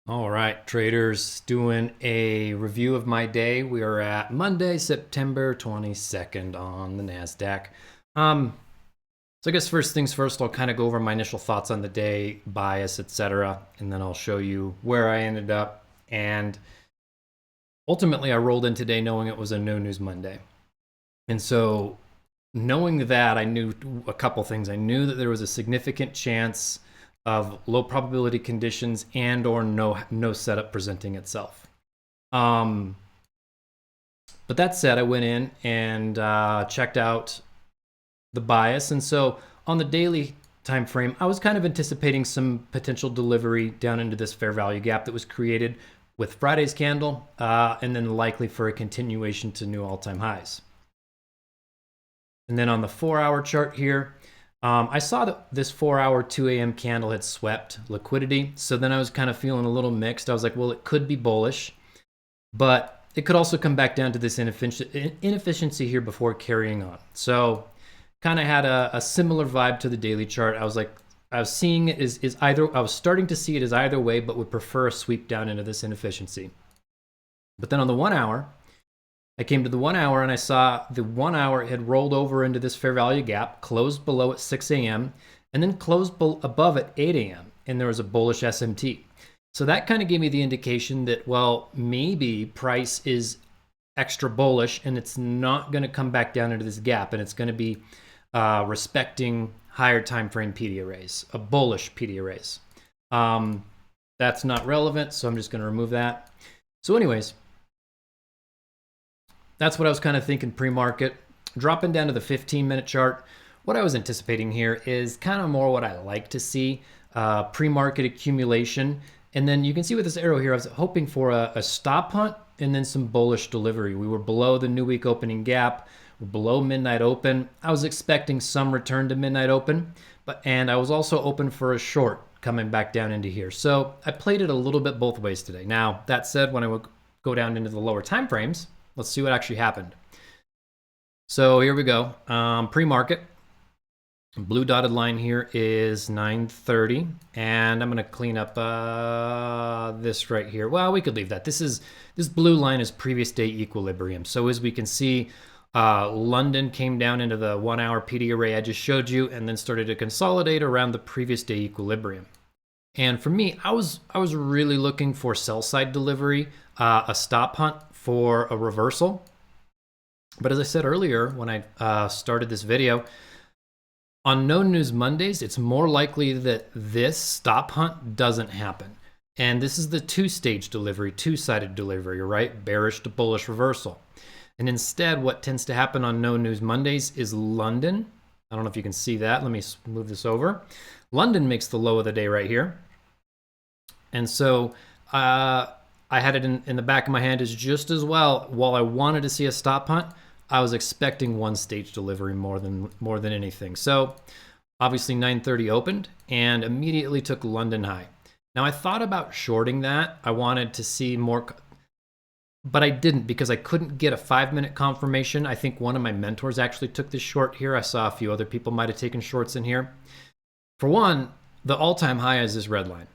All right, traders, doing a review of my day. We are at Monday, September 22nd on the NASDAQ. So I guess first things first, I'll kind of go over my initial thoughts on the day, bias, etc., and then I'll show you where I ended up. And ultimately, I rolled in today knowing it was a no news Monday. And so knowing that, I knew a couple things. I knew that there was a significant chance of low probability conditions and or no setup presenting itself. But that said, I went in and checked out the bias, and so on the daily time frame, I was kind of anticipating some potential delivery down into this fair value gap that was created with Friday's candle, and then likely for a continuation to new all-time highs. And then on the 4-hour chart here, I saw that this 4-hour 2 a.m. candle had swept liquidity. So then I was kind of feeling a little mixed. I was like, well, it could be bullish, but it could also come back down to this inefficiency here before carrying on. So kind of had a similar vibe to the daily chart. I was like, I was seeing it as either, I was starting to see it as either way, but would prefer a sweep down into this inefficiency. But then on the 1 hour, I came to the 1 hour and I saw the 1 hour had rolled over into this fair value gap, closed below at 6 a.m., and then closed above at 8 a.m., and there was a bullish SMT. So that kind of gave me the indication that, well, maybe price is extra bullish and it's not going to come back down into this gap, and it's going to be respecting higher time frame PD arrays, a bullish PD arrays. That's not relevant, so I'm just going to remove that. So anyways, that's what I was kind of thinking pre-market. Dropping down to the 15-minute chart, what I was anticipating here is kind of more what I like to see, pre-market accumulation. And then you can see with this arrow here, I was hoping for a stop hunt and then some bullish delivery. We were below the new week opening gap, we're below midnight open. I was expecting some return to midnight open, and I was also open for a short coming back down into here. So I played it a little bit both ways today. Now, that said, when I would go down into the lower time frames, let's see what actually happened. So here we go. Pre-market. Blue dotted line here is 9:30, and I'm going to clean up this right here. Well, we could leave that. This blue line is previous day equilibrium. So as we can see, London came down into the 1 hour PD array I just showed you, and then started to consolidate around the previous day equilibrium. And for me, I was really looking for sell side delivery, a stop hunt for a reversal. But as I said earlier when I started this video, on no news Mondays, it's more likely that this stop hunt doesn't happen. And this is the two-stage delivery, two-sided delivery, right? Bearish to bullish reversal. And instead, what tends to happen on no news Mondays is London. I don't know if you can see that. Let me move this over. London makes the low of the day right here. And so I had it in the back of my hand as just as well. While I wanted to see a stop hunt, I was expecting one stage delivery more than anything. So obviously 9:30 opened and immediately took London high. Now I thought about shorting that. I wanted to see more, but I didn't because I couldn't get a 5-minute confirmation. I think one of my mentors actually took this short here. I saw a few other people might have taken shorts in here. For one, the all-time high is this red line.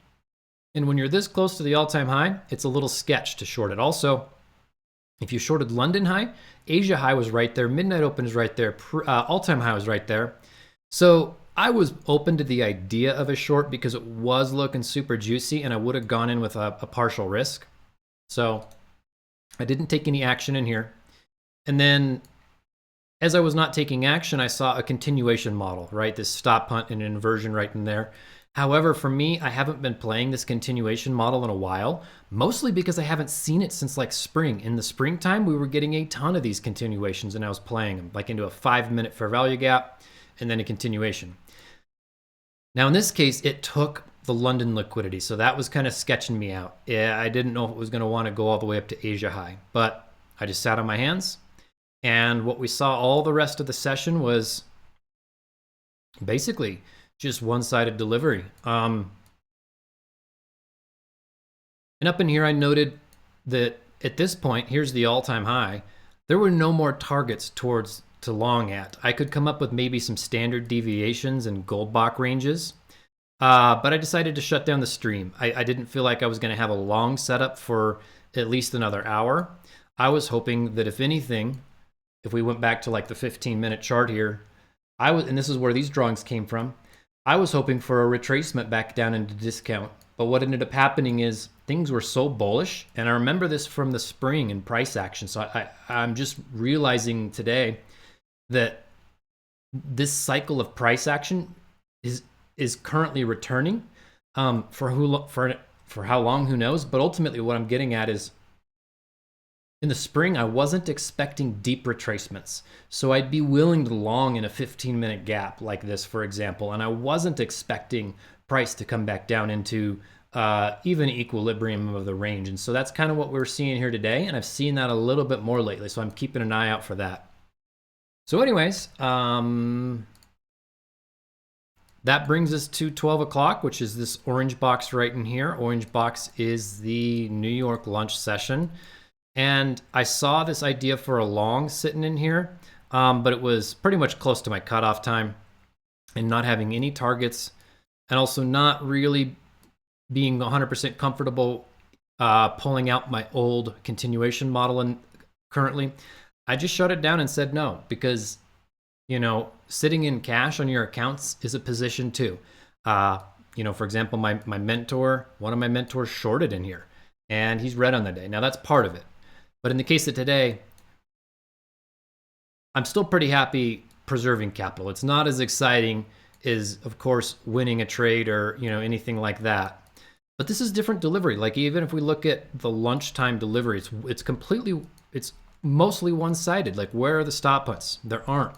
And when you're this close to the all-time high, it's a little sketch to short it. Also, if you shorted London high, Asia high was right there, midnight open is right there, all-time high was right there. So I was open to the idea of a short because it was looking super juicy, and I would have gone in with a partial risk. So I didn't take any action in here. And then as I was not taking action, I saw a continuation model, right? This stop hunt and an inversion right in there. However, for me, I haven't been playing this continuation model in a while, mostly because I haven't seen it since like spring. In the springtime, we were getting a ton of these continuations, and I was playing them like into a 5-minute fair value gap and then a continuation. Now, in this case, it took the London liquidity, so that was kind of sketching me out. Yeah, I didn't know if it was going to want to go all the way up to Asia high, but I just sat on my hands, and what we saw all the rest of the session was basically just one-sided delivery. And up in here, I noted that at this point, here's the all-time high. There were no more targets to long at. I could come up with maybe some standard deviations and Goldbach ranges, But I decided to shut down the stream. I didn't feel like I was going to have a long setup for at least another hour. I was hoping that if anything, if we went back to like the 15-minute chart here, and this is where these drawings came from, I was hoping for a retracement back down into discount. But what ended up happening is things were so bullish, and I remember this from the spring in price action. So I'm just realizing today that this cycle of price action is currently returning. For how long, who knows? But ultimately, what I'm getting at is, in the spring, I wasn't expecting deep retracements. So I'd be willing to long in a 15-minute gap like this, for example, and I wasn't expecting price to come back down into even equilibrium of the range. And so that's kind of what we're seeing here today, and I've seen that a little bit more lately, so I'm keeping an eye out for that. So anyways, that brings us to 12 o'clock, which is this orange box right in here. Orange box is the New York lunch session. And I saw this idea for a long sitting in here, but it was pretty much close to my cutoff time and not having any targets, and also not really being 100% comfortable pulling out my old continuation model. And currently, I just shut it down and said no, because, you know, sitting in cash on your accounts is a position too. You know, for example, my mentor, one of my mentors shorted in here, and he's red on the day. Now that's part of it. But in the case of today, I'm still pretty happy preserving capital. It's not as exciting as, of course, winning a trade or, you know, anything like that. But this is different delivery. Like, even if we look at the lunchtime delivery, it's mostly one-sided. Like, where are the stop puts? There aren't.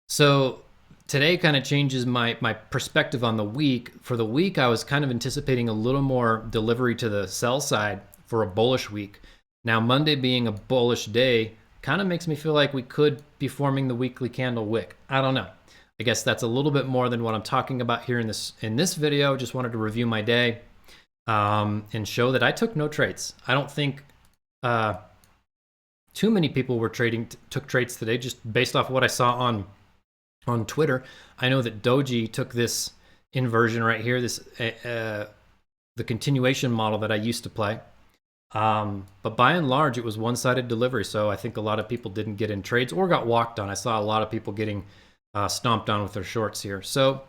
So today kind of changes my perspective on the week. For the week, I was kind of anticipating a little more delivery to the sell side for a bullish week. Now, Monday being a bullish day kind of makes me feel like we could be forming the weekly candle wick. I don't know. I guess that's a little bit more than what I'm talking about here in this video. Just wanted to review my day and show that I took no trades. I don't think too many people took trades today, just based off what I saw on Twitter. I know that Doji took this inversion right here, this the continuation model that I used to play. But by and large, it was one-sided delivery. So I think a lot of people didn't get in trades or got walked on. I saw a lot of people getting stomped on with their shorts here. So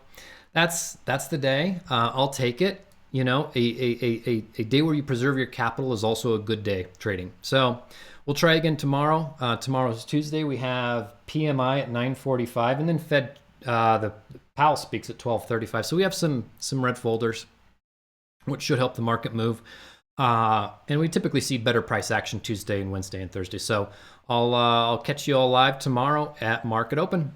that's the day. I'll take it. You know, a day where you preserve your capital is also a good day trading. So we'll try again tomorrow. Tomorrow's Tuesday. We have PMI at 9:45, and then Fed the Powell speaks at 12:35. So we have some red folders, which should help the market move. And we typically see better price action Tuesday and Wednesday and Thursday. So I'll catch you all live tomorrow at market open.